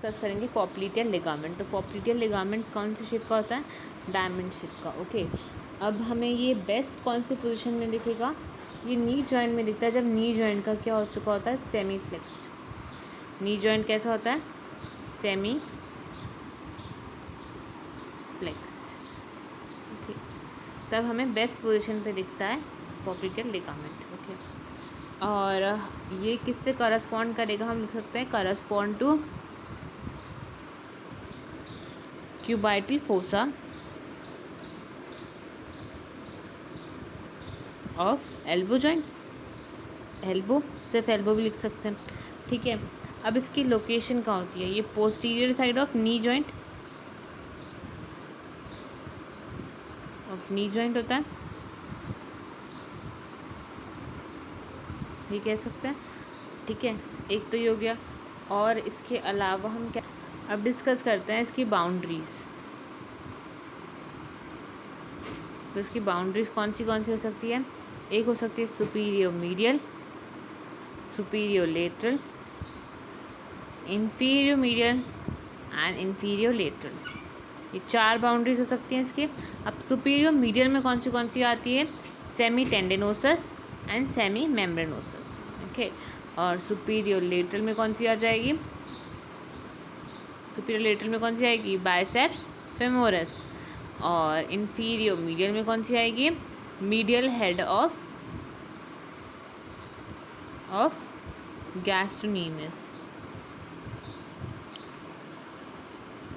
Discuss करेंगे पॉप्लीटियल ligament. तो पॉप्लीटियल ligament कौन सी शेप का होता है? डायमंड शेप का। ओके, अब हमें ये बेस्ट कौन सी पोजीशन में दिखेगा? ये नी जॉइंट में दिखता है, जब नी जॉइंट का क्या हो चुका होता है? Semi flexed. नी जॉइंट कैसा होता है? Semi flexed. ओके, तब हमें बेस्ट पोजीशन पे दिखता है पॉप्लीटियल लिगामेंट। ओके, और ये किससे करस्पॉन्ड करेगा? हम लिख सकते हैं correspond to cubital fossa of elbow joint. Elbow, सिर्फ एल्बो भी लिख सकते हैं, ठीक है। अब इसकी लोकेशन कहाँ होती है? ये posterior side of knee joint, of knee joint होता है, ये कह सकते हैं, ठीक है। एक तो ये हो गया, और इसके अलावा हम क्या अब डिस्कस करते हैं इसकी बाउंड्रीज। तो इसकी बाउंड्रीज कौन सी हो सकती है? एक हो सकती है superior medial, superior lateral, inferior medial and inferior lateral. ये 4 बाउंड्रीज हो सकती हैं इसकी। अब सुपीरियर मीडियल में कौन सी आती है? Semitendinosus and semimembranosus. Okay, और सुपीरियर लेटरल में कौन सी आ जाएगी? सुपीरियर लेटरल में कौन सी आएगी? Biceps femoris. और इंफीरियर मीडियल में कौन सी आएगी? Medial head of gastrocnemius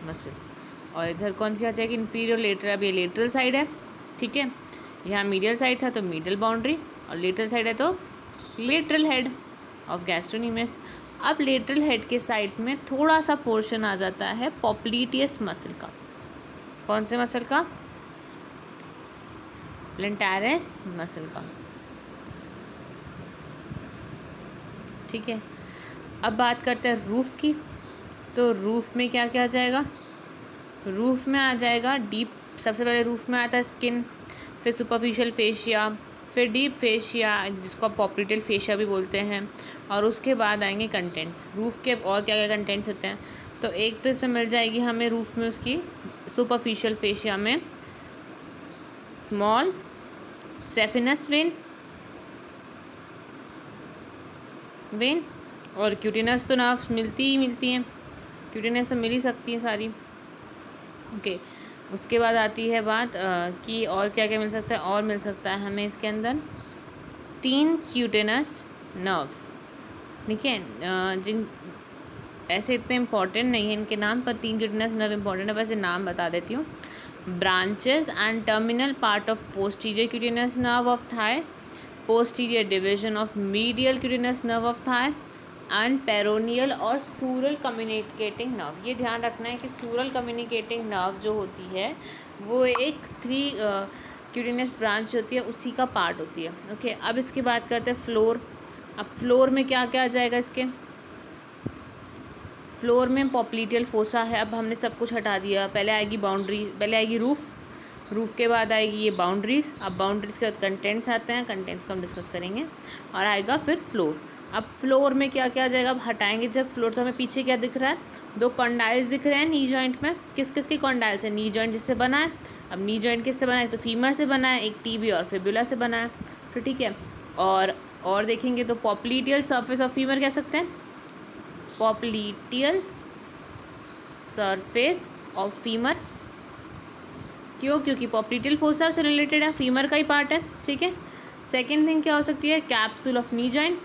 muscle. और इधर कौन सी आ जाएगी? Inferior lateral. अब ये लेटरल साइड है, ठीक है। यहाँ मीडियल साइड था तो मीडियल बाउंड्री, और लेटरल साइड है तो लेटरल हेड ऑफ गैस्ट्रोनीमियस। अब लेटरल हेड के साइड में थोड़ा सा पोर्शन आ जाता है पॉप्लीटियस मसल का। कौन से मसल का? प्लैंटारिस मसल का, ठीक है। अब बात करते हैं रूफ की। तो रूफ में क्या क्या आ जाएगा? रूफ में आ जाएगा डीप, सबसे पहले रूफ में आता है स्किन, फिर सुपरफिशियल फेशिया, फिर डीप फेशिया जिसको आप पॉप्लीटियल फेशिया भी बोलते हैं, और उसके बाद आएंगे कंटेंट्स। रूफ के और क्या क्या कंटेंट्स होते हैं? तो एक तो इसमें मिल जाएगी हमें रूफ में उसकी सुपरफिशियल फेशिया में स्मॉल सेफिनस वेन और क्यूटिनस तो नर्व्स मिलती हैं, क्यूटिनस तो मिल ही सकती है सारी। ओके, उसके बाद आती है बात कि और क्या क्या मिल सकता है? और मिल सकता है हमें इसके अंदर 3 क्यूटिनस नर्व्स, ठीक है। जिन ऐसे इतने इम्पॉर्टेंट नहीं है इनके नाम, पर 3 क्यूटिनस नर्व इम्पॉर्टेंट है, वैसे नाम बता देती हूँ। Branches and terminal part of posterior cutaneous nerve of thigh, posterior division of medial cutaneous nerve of thigh and peroneal और सूरल कम्युनिकेटिंग नर्व। ये ध्यान रखना है कि सूरल कम्युनिकेटिंग नर्व जो होती है वो एक 3 क्यूटिनस ब्रांच होती है, उसी का पार्ट होती है। ओके, अब इसकी बात करते हैं फ्लोर। अब फ्लोर में क्या क्या आ जाएगा इसके? फ्लोर में पॉप्लीटियल फोसा है। अब हमने सब कुछ हटा दिया, पहले आएगी बाउंड्री, पहले आएगी रूफ के बाद आएगी ये बाउंड्रीज। अब बाउंड्रीज के बाद कंटेंट्स आते हैं, कंटेंट्स को हम डिस्कस करेंगे, और आएगा फिर फ्लोर। अब फ्लोर में क्या क्या आ जाएगा? अब हटाएंगे जब फ्लोर, तो हमें पीछे क्या दिख रहा है? 2 कॉन्डाइल्स दिख रहे हैं नी जॉइंट में। किस किस के कॉन्डाइल्स है? नी जॉइंट जिससे बना है। अब नी जॉइंट किससे बना है? तो फीमर से बना है, एक टीबी और फिबुला से बना है, तो ठीक है। और देखेंगे तो पॉप्लीटियल सरफेस ऑफ फीमर कह सकते हैं, पॉप्लीटियल सरफेस ऑफ फीमर। क्यों? क्योंकि पॉप्लीटियल फोसा से रिलेटेड है, फीमर का ही पार्ट है, ठीक है। सेकेंड थिंग क्या हो सकती है? Capsule of knee joint.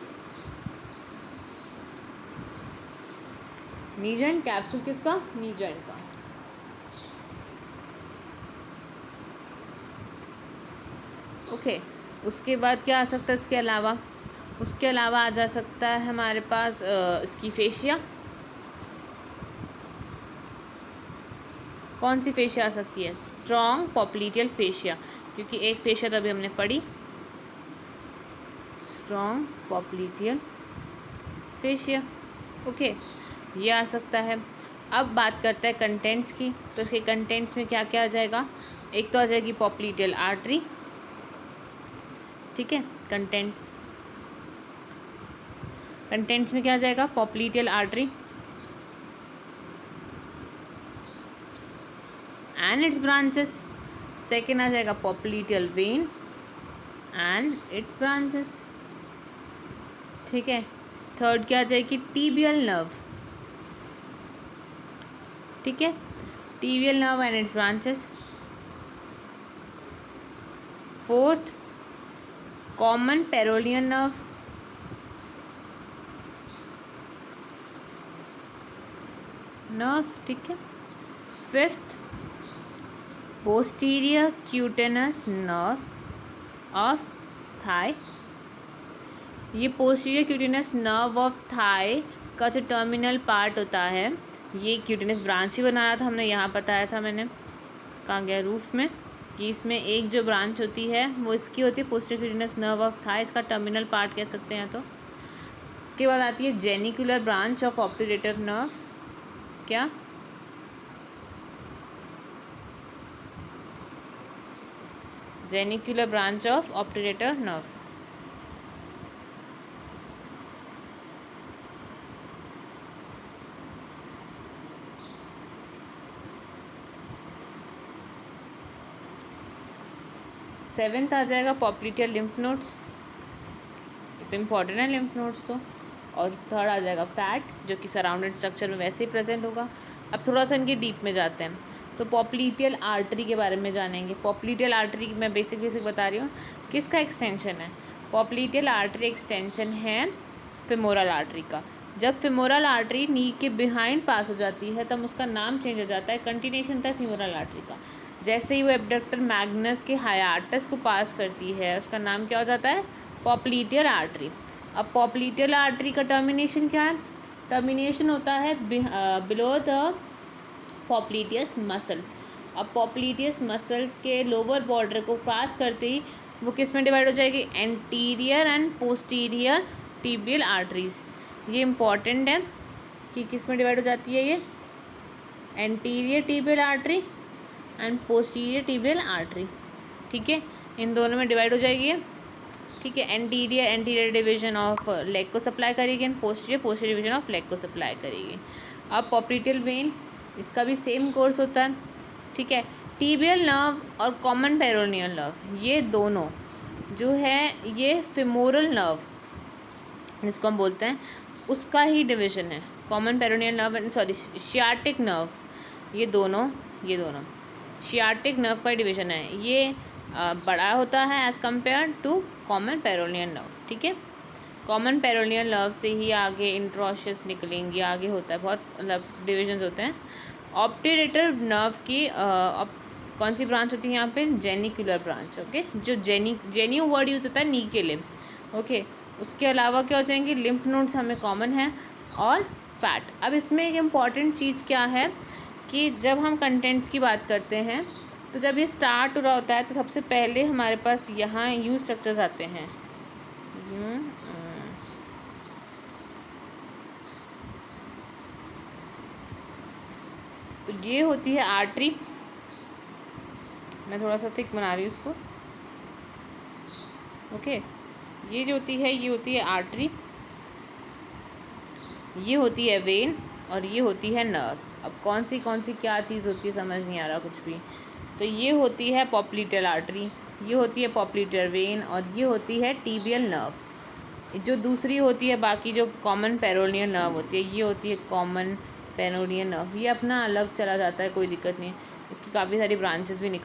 Knee joint capsule किसका? नी जॉइंट का। ओके, उसके बाद क्या आ सकता है इसके अलावा? उसके अलावा आ जा सकता है हमारे पास इसकी फेशिया। कौन सी फेशिया आ सकती है? स्ट्रॉन्ग पॉप्लीटियल फेशिया, क्योंकि एक फेशिया तो अभी हमने पढ़ी, स्ट्रॉन्ग पॉप्लीटियल फेशिया। ओके, ये आ सकता है। अब बात करते हैं कंटेंट्स की। तो इसके कंटेंट्स में क्या क्या आ जाएगा? एक तो आ जाएगी पॉप्लीटियल आर्टरी, ठीक है। कंटेंट्स में क्या आ जाएगा? Popliteal artery, and its branches. Second आ जाएगा popliteal vein and its branches, ठीक है। थर्ड क्या आ जाएगी, टिबियल नर्व, ठीक है, tibial nerve and its branches. Fourth common peroneal nerve, ठीक है। Fifth posterior cutaneous nerve of thigh. ये posterior cutaneous nerve of thigh का जो टर्मिनल पार्ट होता है, ये क्यूटेनस ब्रांच ही बना रहा था हमने, यहाँ बताया था मैंने, कहाँ गया, रूफ में, कि इसमें एक जो ब्रांच होती है वो इसकी होती है posterior cutaneous nerve of thigh, इसका टर्मिनल पार्ट कह सकते हैं। तो उसके बाद आती है genicular branch of obturator nerve, क्या, genicular branch of obturator nerve. Seventh आ जाएगा पॉप्लीटियल लिम्फ नोड्स, तो इम्पॉर्टेंट है लिम्फ नोड्स तो। और थर्ड आ जाएगा फैट, जो कि सराउंडेड स्ट्रक्चर में वैसे ही प्रेजेंट होगा। अब थोड़ा सा इनके डीप में जाते हैं, तो पॉप्लीटियल आर्टरी के बारे में जानेंगे। पॉप्लीटियल आर्टरी मैं बेसिक बता रही हूँ, किसका एक्सटेंशन है, पॉप्लीटियल आर्टरी एक्सटेंशन है फेमोरल आर्टरी का। जब फेमोरल आर्टरी नी के बिहाइंड पास हो जाती है तब उसका नाम चेंज हो जाता है, कंटिन्यूशन था फेमोरल आर्टरी का। जैसे ही वो एब्डक्टर मैग्नस के हायाटस को पास करती है उसका नाम क्या हो जाता है, पॉप्लीटियल आर्टरी। अब पॉप्लीटियल आर्टरी का टर्मिनेशन क्या है, टर्मिनेशन होता है बिलो द पॉप्लीटियस मसल। अब पॉप्लीटियस मसल्स के लोअर बॉर्डर को पास करते ही वो किस में डिवाइड हो जाएगी, anterior and posterior tibial arteries. ये इम्पॉर्टेंट है कि किस में डिवाइड हो जाती है, ये anterior tibial artery and posterior tibial artery, ठीक है, इन दोनों में डिवाइड हो जाएगी ये, ठीक है। एंटीरियर डिवीजन ऑफ लेग को सप्लाई करेगी and posterior division of leg को सप्लाई करेगी। अब पॉप्लीटियल वेन, इसका भी सेम कोर्स होता है, ठीक है। टिबियल नर्व और कॉमन पेरोनियल नर्व, ये दोनों जो है ये फेमोरल नर्व जिसको हम बोलते हैं उसका ही डिवीजन है। Common peroneal nerve sorry sciatic nerve, ये दोनों शियाटिक नर्व का डिवीजन है। ये बड़ा होता है as compared to common peroneal nerve, ठीक है। कॉमन पेरोनियल नर्व से ही आगे इंट्रोशियस निकलेंगे, आगे होता है बहुत मतलब डिविजन्स होते हैं। ऑप्टेटर नर्व की कौन सी ब्रांच होती है यहाँ पे, जेनिकुलर ब्रांच, ओके। जो जेन्यू वर्ड यूज होता है नी के लिए, ओके। उसके अलावा क्या हो जाएंगे, लिम्फ नोड्स हमें कॉमन है और फैट। अब इसमें एक इम्पॉर्टेंट चीज़ क्या है कि जब हम कंटेंट्स की बात करते हैं तो जब ये स्टार्ट हो रहा होता है तो सबसे पहले हमारे पास यहाँ यू स्ट्रक्चर्स आते हैं, तो ये होती है आर्टरी। मैं थोड़ा सा थिक बना रही हूँ इसको, ओके। ये जो होती है ये होती है आर्टरी, ये होती है वेन और ये होती है नर्व। अब कौन सी क्या चीज़ होती है समझ नहीं आ रहा कुछ भी। तो ये होती है पॉप्लीटियल आर्टरी, ये होती है पॉप्लीटियल वेन और ये होती है टिबियल नर्व। जो दूसरी होती है बाकी जो कॉमन पेरोनियल नर्व होती है, ये होती है कॉमन पेरोनियल नर्व। ये अपना अलग चला जाता है, कोई दिक्कत नहीं, इसकी काफ़ी सारी ब्रांचेस भी